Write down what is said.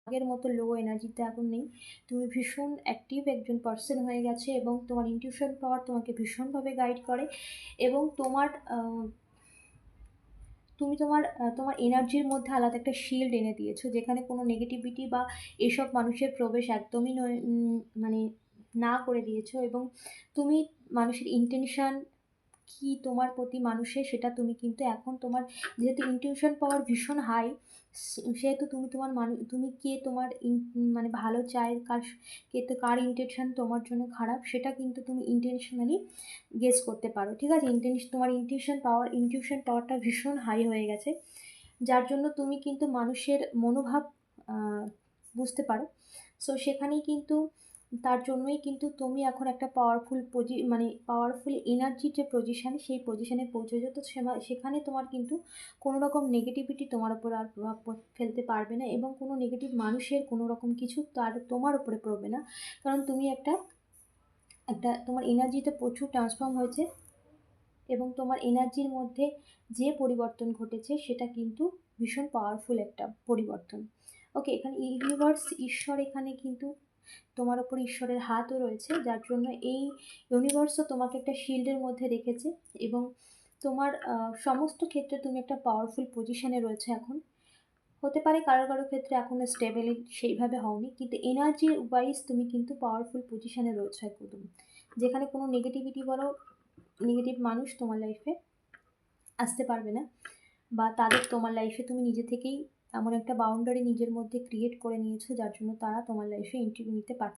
আগের মতো লো এনার্জিতে এখন নেই। তুমি ভীষণ অ্যাক্টিভ একজন পারসন হয়ে গেছে এবং তোমার ইনটিউশন পাওয়ার তোমাকে ভীষণভাবে গাইড করে এবং তুমি তোমার এনার্জির মধ্যে আলাদা একটা শিল্ড এনে দিয়েছো, যেখানে কোনো নেগেটিভিটি বা এসব মানুষের প্রবেশ একদমই নয়, মানে না করে দিয়েছো এবং তুমি মানুষের ইন্টেনশন কি তোমার প্রতি মানুষের, সেটা তুমি কিন্তু এখন তোমার যেহেতু ইনটিউশন পাওয়ার ভীষণ হাই, সেহেতু তুমি কে তোমার মানে ভালো চায়, কার ইন্টেনশন তোমার জন্য খারাপ, সেটা কিন্তু তুমি ইন্টেনশনালি গেস করতে পারো। ঠিক আছে? তোমার ইনটিউশন পাওয়ারটা ভীষণ হাই হয়ে গেছে। যার জন্য তুমি কিন্তু মানুষের মনোভাব আ বুঝতে পারো। সো সেখানেই কিন্তু তার জন্যই কিন্তু তুমি এখন একটা মানে পাওয়ারফুল এনার্জির যে পজিশন, সেই পজিশনে পৌঁছেছো। তো সেখানে তোমার কিন্তু কোনো রকম নেগেটিভিটি তোমার উপর আর প্রভাব ফেলতে পারবে না এবং কোনো নেগেটিভ মানুষের কোনো রকম কিছু তোমার উপরে পড়বে না। কারণ তুমি একটা একটা তোমার এনার্জিতে প্রচুর ট্রান্সফর্ম হয়েছে এবং তোমার এনার্জির মধ্যে যে পরিবর্তন ঘটেছে সেটা কিন্তু ভীষণ পাওয়ারফুল একটা পরিবর্তন। ওকে, এখানে ইউনিভার্স, ঈশ্বর এখানে কিন্তু তোমার উপর ঈশ্বরের হাতও রয়েছে, যার জন্য এই ইউনিভার্সও তোমাকে একটা শিল্ডের মধ্যে রেখেছে এবং তোমার সমস্ত ক্ষেত্রে তুমি একটা পাওয়ারফুল পজিশনে রয়েছে এখন। হতে পারে কারো ক্ষেত্রে এখনো স্টেবল সেইভাবে হওনি, কিন্তু এনার্জি ওয়াইজ তুমি কিন্তু পাওয়ারফুল পজিশনে রয়েছো একদম। যেখানে কোনো নেগেটিভিটি বলো, নেগেটিভ মানুষ তোমার লাইফে আসতে পারবে না বা তোমার লাইফে তুমি নিজে থেকেই এমন একটা বাউন্ডারি নিজের মধ্যে ক্রিয়েট করে নিয়েছো, যার জন্য তারা তোমার লাইফে এন্ট্রি নিতে পারছে